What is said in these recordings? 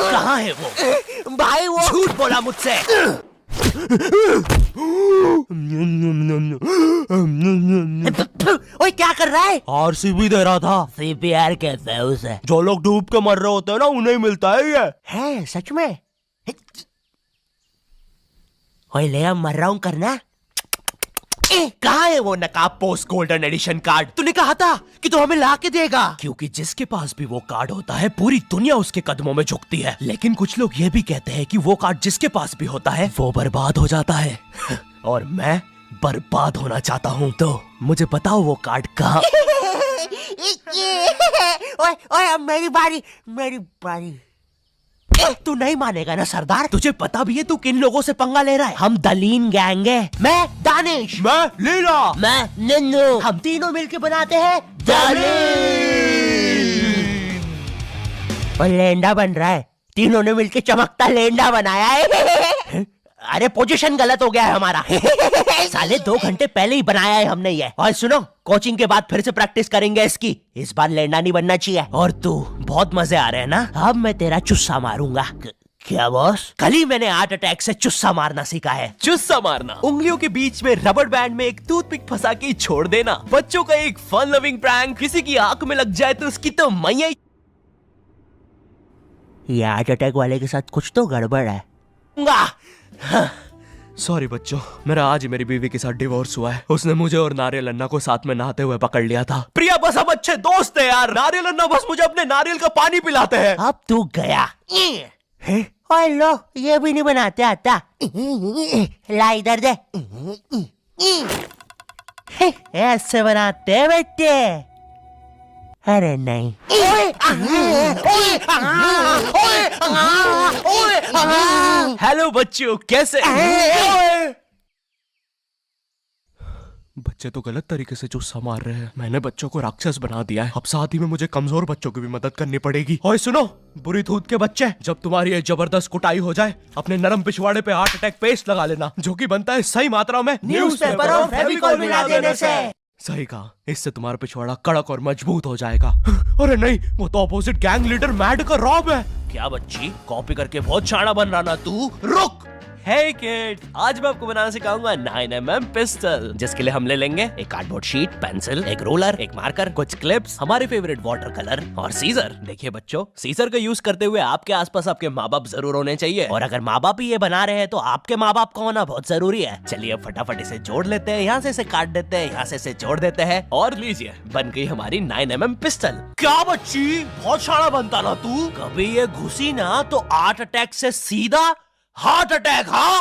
कहाँ है वो? भाई वो झूठ बोला मुझसे। ओए क्या कर रहा है? आरसीबी दे रहा था। सीपीआर कहते हैं उसे। जो लोग डूब के मर रहे होते हैं ना, उन्हें मिलता है ये। है सच में? ओए ले अब मर रहा हूँ करना। कहाँ है वो नकाब पोस्ट गोल्डन एडिशन कार्ड? तूने कहा था कि तू हमें ला के देगा। क्योंकि जिसके पास भी वो कार्ड होता है, पूरी दुनिया उसके कदमों में झुकती है। लेकिन कुछ लोग ये भी कहते हैं कि वो कार्ड जिसके पास भी होता है, वो बर्बाद हो जाता है। और मैं बर्बाद होना चाहता हूँ, तो मुझे बताओ वो कार्ड कहाँ? ओए ओए अब मेरी बारी। तू नहीं मानेगा ना सरदार? तुझे पता भी है तू किन लोगों से पंगा ले रहा है? हम दलीन गैंग है। मैं दानिश, मैं लीला, मैं नन्नू, हम तीनों मिलके बनाते हैं और लेंडा बन रहा है। तीनों ने मिलके चमकता लेंडा बनाया है। अरे पोजीशन गलत हो गया है हमारा। साले 2 घंटे पहले ही बनाया है हमने ये। और सुनो, कोचिंग के बाद फिर से प्रैक्टिस करेंगे इसकी। इस बार लेंडा नहीं बनना चाहिए। और तू बहुत मजे आ रहे हैं ना? अब मैं तेरा चुस्सा मारूंगा। क्या बॉस? कल ही मैंने हार्ट अटैक से चुस्सा मारना सीखा है। चुस्सा मारना? उंगलियों के बीच में रबर बैंड में एक टूथपिक फंसा के छोड़ देना। बच्चों का एक फन लविंग प्रैंक। किसी की आंख में लग जाए तो उसकी तो मैया। ये हार्ट अटैक वाले के साथ कुछ तो गड़बड़ है। सॉरी बच्चों, मेरा आज ही मेरी बीवी के साथ डिवोर्स हुआ है। उसने मुझे और नारियल अन्ना को साथ में नहाते हुए पकड़ लिया था। प्रिया बस हम अच्छे दोस्त हैं यार। नारियल अन्ना बस मुझे अपने नारियल का पानी पिलाते हैं। अब तू गया। ओए लो, ये भी नहीं बनाते आता। ला इधर दे। ऐसे बनाते हैं बेटे। अरे नहीं। हेलो बच्चों, कैसे? बच्चे तो गलत तरीके से चुस्सा मार रहे हैं। मैंने बच्चों को राक्षस बना दिया है। अब साथ ही में मुझे कमजोर बच्चों की भी मदद करनी पड़ेगी। और सुनो बुरी धूत के बच्चे, जब तुम्हारी ये जबरदस्त कुटाई हो जाए, अपने नरम पिछवाड़े पे हार्ट अटैक पेस्ट लगा लेना, जो कि बनता है सही मात्रा में न्यूज़पेपर और फेविकोल मिला देने से। सही कहा, इससे तुम्हारा पिछवाड़ा कड़क और मजबूत हो जाएगा। अरे नहीं, वो तो अपोजिट गैंग लीडर मैड का रॉब है। क्या बच्ची, कॉपी करके बहुत शाना बन रहा ना तू? रुक। Hey kid, आज मैं आपको बनाना सिखाऊंगा 9mm पिस्टल, जिसके लिए हम ले लेंगे एक कार्डबोर्ड शीट, पेंसिल, एक रोलर, एक मार्कर, कुछ क्लिप्स, हमारे फेवरेट वाटर कलर और सीजर। देखिए बच्चों, सीजर का यूज करते हुए आपके आसपास आपके माँ बाप जरूर होने चाहिए। और अगर माँ बाप ही ये बना रहे हैं तो आपके माँ बाप का होना बहुत जरूरी है। चलिए फटाफट इसे जोड़ लेते हैं। यहाँ से इसे काट देते हैं, यहाँ से इसे जोड़ देते हैं और लीजिए, बन गई हमारी 9mm पिस्टल। क्या बच्ची, बहुत शाना बनता ना तू? कभी ये घुसी ना तो हार्ट अटैक से सीधा हार्ट अटैक। हाँ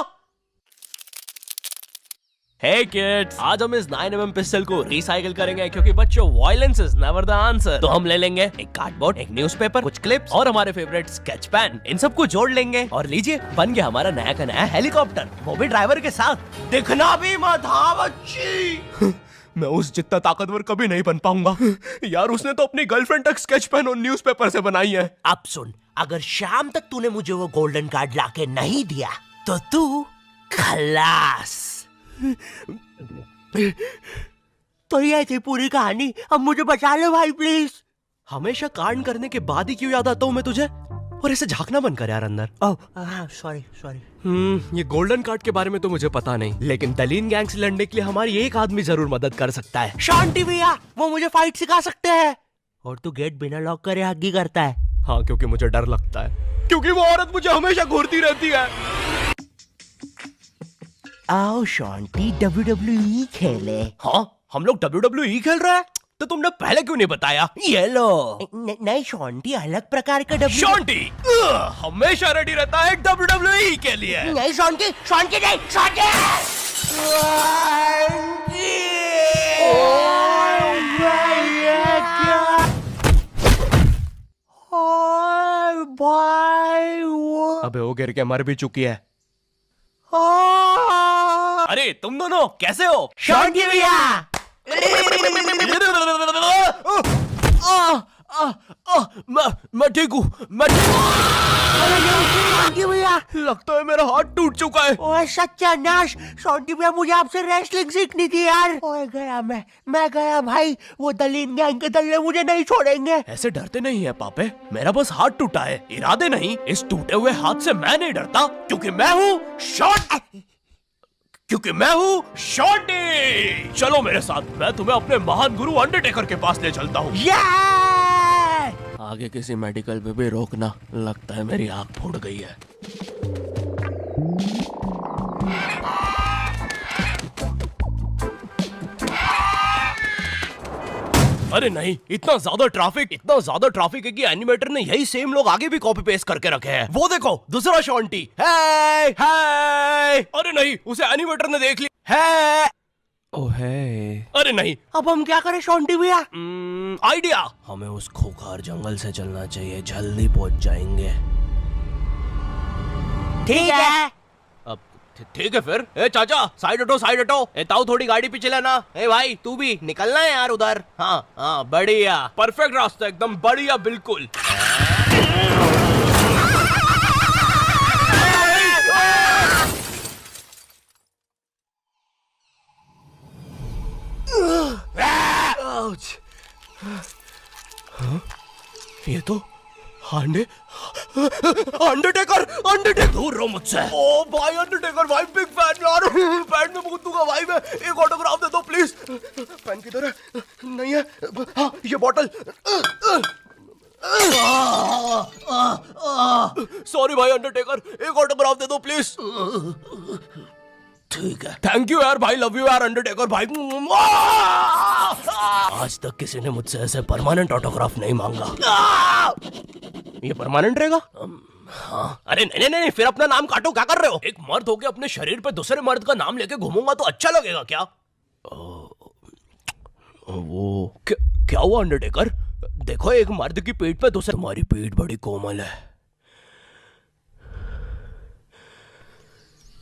हे किड्स, आज हम इस 9mm पिस्टल को रिसाइकिल करेंगे, क्योंकि बच्चों violence is never the answer. तो हम ले लेंगे एक कार्डबोर्ड, एक न्यूज़पेपर, कुछ क्लिप्स और हमारे फेवरेट स्केच पेन। इन सबको जोड़ लेंगे और लीजिए, बन गया हमारा नया का नया हेलीकॉप्टर, वो भी ड्राइवर के साथ। दिखना भी मत। हाँ बच्ची। मैं उस जितना ताकतवर कभी नहीं बन पाऊंगा यार। उसने तो अपनी गर्लफ्रेंड तक स्केच पेन और न्यूज़पेपर से बनाई है। अब सुन, अगर शाम तक तूने मुझे वो गोल्डन कार्ड लाके नहीं दिया तो तू खलास। तो ये थी पूरी कहानी। अब मुझे बचा लो भाई प्लीज। हमेशा कांड करने के बाद ही क्यों याद आता हूँ मैं तुझे? और इसे झांकना बंद कर यार अंदर। सॉरी। ये गोल्डन कार्ड के बारे में तो मुझे पता नहीं, लेकिन दलीन गैंग से लड़ने के लिए हमारी एक आदमी जरूर मदद कर सकता है। शांति भैया, वो मुझे फाइट सिखा सकते हैं। और तू गेट बिना लॉक करे हग्गी करता है। हाँ, क्योंकि मुझे डर लगता है, क्योंकि वो औरत मुझे हमेशा घूरती रहती है। आओ शांति, WWE खेले। हाँ, हम लोग WWE खेल रहे हैं? तो तुमने पहले क्यों नहीं बताया? ये लो। नहीं शांति, अलग प्रकार का शांति हमेशा रेडी रहता है WWE के लिए। नहीं शांति नहीं शांति। भाई अबे वो गिर के मर भी चुकी है। अरे तुम दोनों कैसे हो? शांति भैया। मैं ठीक हूँ, मैं भैया लगता है मेरा हाथ टूट चुका है। ओए सत्यानाश, सोंटी भैया मुझे आपसे रेसलिंग सीखनी थी यार। ओए गया मैं गया भाई, वो दलीन गैंग के दल्ले मुझे नहीं छोड़ेंगे। ऐसे डरते नहीं है पापे, मेरा बस हाथ टूटा है, इरादे नहीं। इस टूटे हुए हाथ से मैं नहीं डरता, क्योंकि मैं हूँ शॉर्टी। चलो मेरे साथ, मैं तुम्हें अपने महान गुरु अंडरटेकर के पास ले चलता हूँ। आगे किसी मेडिकल पे भी रोकना, लगता है मेरी आंख फूट गई है। अरे नहीं, इतना ज्यादा ट्रैफिक है कि एनिमेटर ने यही सेम लोग आगे भी कॉपी पेस्ट करके रखे हैं। वो देखो, दूसरा शॉन्टी। हाय हाय। अरे नहीं, उसे एनिमेटर ने देख लिया है। ओ है। अरे नहीं, अब हम क्या करें शोंटी भैया? आइडिया, हमें उस खूंखार जंगल से चलना चाहिए, जल्दी पहुंच जाएंगे। ठीक है। अब ठीक है फिर। ए चाचा, साइड हटो। ए ताऊ, थोड़ी गाड़ी पीछे लेना। ए भाई, तू भी निकलना है यार उधर। हाँ, बढ़िया, परफेक्ट रास्ता, एकदम बढ़िया, बिल्कुल। ये तो अंडरटेकर दूर रहो मुझसे। ओ भाई अंडरटेकर भाई, बिग फैन यार। पैन में भूत दूंगा भाई मैं। एक ऑटोग्राफ दे दो प्लीज। पैन किधर है? नहीं है। हाँ, ये बॉटल। सॉरी भाई अंडरटेकर, एक ऑटोग्राफ दे दो प्लीज। ठीक है, थैंक यू यार भाई, लव यू यार अंडरटेकर भाई। आज तक किसी ने मुझसे ऐसे परमानेंट ऑटोग्राफ नहीं मांगा। ये परमानेंट रहेगा? हाँ। अरे नहीं, फिर अपना नाम काटो, क्या कर रहे हो? एक मर्द होके अपने शरीर पे दूसरे मर्द का नाम लेके घूमूंगा तो अच्छा लगेगा क्या? वो क्या हुआ अंडरटेकर? देखो, एक मर्द की पीठ पे दूसरे। तुम्हारी पीठ बड़ी कोमल है।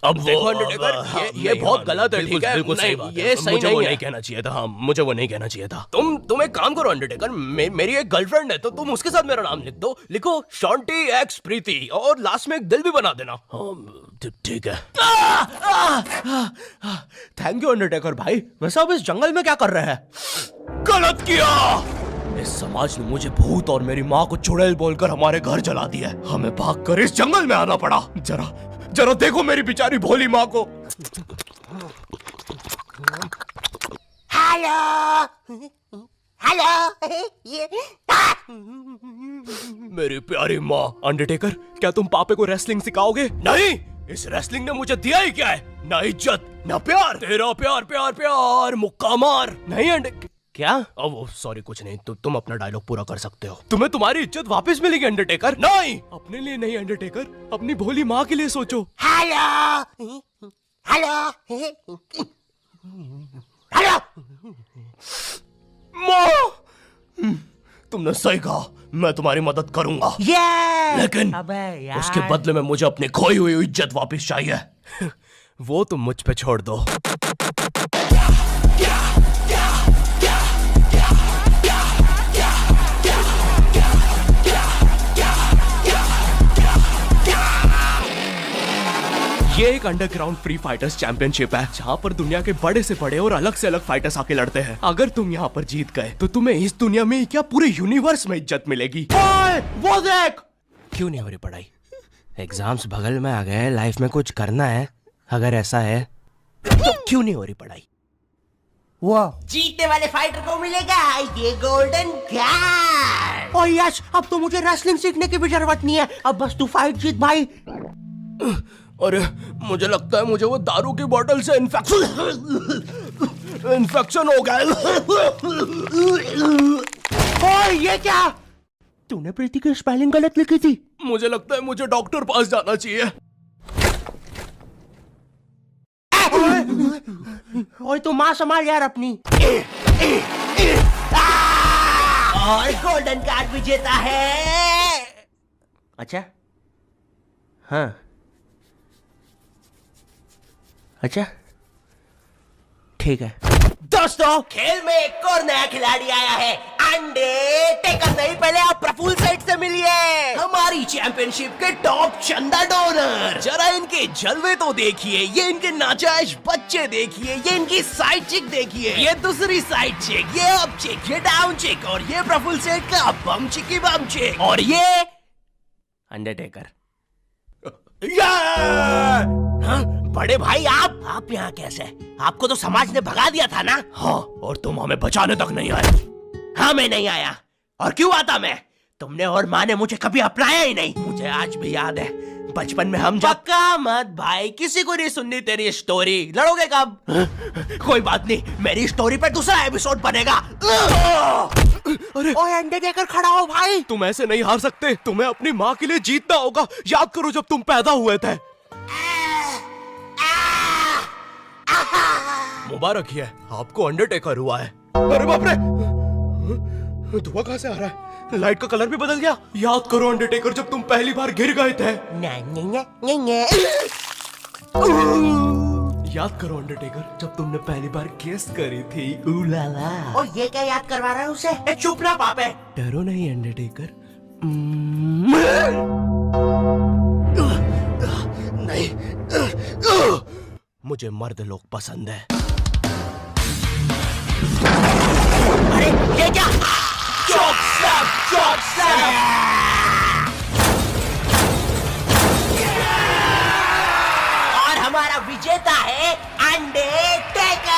अब देखो अंडरटेकर, ये बहुत गलत है, ठीक है? बिल्कुल सही बात है। ये सही नहीं है। नहीं कहना चाहिए था। हाँ, मुझे वो नहीं कहना चाहिए था। तुम एक काम करो अंडरटेकर, मेरी एक गर्लफ्रेंड है, तो तुम उसके साथ मेरा नाम लिख दो। लिखो शॉन्टी एक्स प्रीति, और लास्ट में एक दिल भी बना देना। ठीक है। थैंक यू अंडरटेकर भाई। वैसे अब इस जंगल में क्या कर रहे हैं? गलत किया। इस समाज ने मुझे भूत और मेरी माँ को चुड़ैल बोलकर हमारे घर जला दिया है। हमें भागकर इस जंगल में आना पड़ा। जरा देखो मेरी बेचारी भोली माँ को। हेलो। मेरी प्यारी माँ। अंडरटेकर, क्या तुम पापे को रेसलिंग सिखाओगे? नहीं, इस रेसलिंग ने मुझे दिया ही क्या है? ना इज्जत, ना प्यार। तेरा प्यार मुक्का मार। नहीं क्या? अब सॉरी, कुछ नहीं। तुम अपना डायलॉग पूरा कर सकते हो। तुम्हें तुम्हारी इज्जत वापस मिलेगी अंडरटेकर। नहीं, अपने लिए नहीं अंडरटेकर, अपनी भोली माँ के लिए सोचो। हेलो। माँ, तुमने सही कहा, मैं तुम्हारी मदद करूंगा। लेकिन उसके बदले में मुझे अपनी खोई हुई इज्जत वापस चाहिए। वो तुम मुझ पे छोड़ दो। ये एक अंडरग्राउंड फ्री फाइटर्स चैंपियनशिप है, जहाँ पर दुनिया के बड़े से बड़े और अलग से अलग फाइटर्स आके लड़ते हैं। अगर तुम यहाँ पर जीत गए तो तुम्हें इस दुनिया में क्या, पूरे यूनिवर्स में इज्जत मिलेगी। वो देख। क्यों नहीं हो रही पढ़ाई? एग्जाम्स बगल में आ गए, लाइफ में कुछ करना है। अगर ऐसा है तो क्यों नहीं हो रही पढ़ाई? वो जीतने वाले फाइटर को मिलेगा ये गोल्डन कैप। और यस, अब तो मुझे रेसलिंग सीखने की भी जरूरत नहीं है। अब बस तू फाइट जीत भाई। अरे मुझे लगता है मुझे वो दारू की बोतल से इन्फेक्शन हो गया। ओए ये क्या? तूने प्रीति की स्पेलिंग गलत लिखी थी। मुझे लगता है मुझे डॉक्टर पास जाना चाहिए। ओए तू माँ संभाल यार अपनी। और गोल्डन कार्ड विजेता है। अच्छा, हाँ, अच्छा, ठीक है। दोस्तों, खेल में एक और नया खिलाड़ी आया है, अंडरटेकर। नहीं, पहले ये हमारी चैंपियनशिप के टॉप चंदा डोनर। जरा इनके जलवे तो देखिए, ये इनके नाजायज बच्चे देखिए, ये इनकी साइड चिक देखिए, ये दूसरी साइड चिक, ये अप चिक, ये डाउन चिक, और ये प्रफुल्ल सेठ का बम चिकी बम चिक, और ये अंडरटेकर। हाँ, बड़े भाई आप यहाँ कैसे? आपको तो समाज ने भगा दिया था ना? हाँ, और तुम हमें बचाने तक नहीं आए। हाँ, मैं नहीं आया। और क्यों आता मैं? तुमने और माँ ने मुझे कभी अपनाया ही नहीं। मुझे आज भी याद है, बचपन में हम पक्का मत भाई, किसी को नहीं सुननी तेरी स्टोरी। लड़ोगे कब? कोई बात नहीं, मेरी स्टोरी पे दूसरा एपिसोड बनेगा। अरे ओए अंडरटेकर खड़ा हो भाई। तुम ऐसे नहीं हार सकते, तुम्हें अपनी माँ के लिए जीतना होगा। याद करो जब तुम पैदा हुए थे। मुबारक ही है, आपको अंडरटेकर हुआ है। अरे बाप रे, धुआं कहां से आ रहा है? लाइट का कलर भी बदल गया। याद करो अंडरटेकर, जब तुम पहली बार गिर गए थे। याद करो अंडरटेकर, जब तुमने पहली बार किस करी थी। उलाला। और ये क्या याद करवा रहा है उसे? चुप ना पापे। डरो नहीं अंडरटेकर। नहीं, मुझे मर्द लोग पसंद है। अरे ये क्या? Chop slap, chop slap. और हमारा विजेता है अंडरटेकर।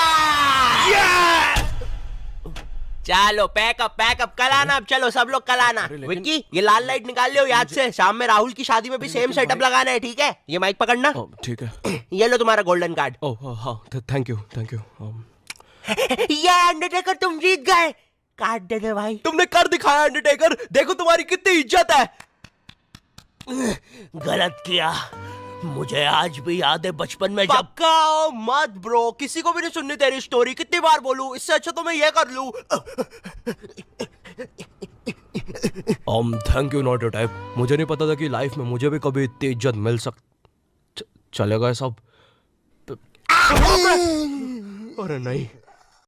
चलो पैकअप कल आना। अब चलो सब लोग कल आना। विक्की, ये लाल लाइट निकाल लियो याद से। शाम में राहुल की शादी में भी सेम सेटअप लगाना है, ठीक है? ये माइक पकड़ना। ठीक है। ये लो तुम्हारा गोल्डन कार्ड। ओह हाँ, थैंक यू, थैंक यू। ये अंडरटेकर तुम जीत गए। कार्ड दे दे भाई। तुमने कर दिखाया अंडरटेकर, देखो तुम्हारी कितनी इज्जत है। गलत किया, मुझे आज भी याद है बचपन में जब का मत ब्रो, किसी को भी नहीं सुननी तेरी स्टोरी। कितनी बार बोलूं? इससे अच्छा तो मैं ये कर लूं। Thank you not your type. मुझे नहीं पता था कि लाइफ में मुझे भी कभी इतनी इज्जत मिल चलेगा सब। अरे नहीं,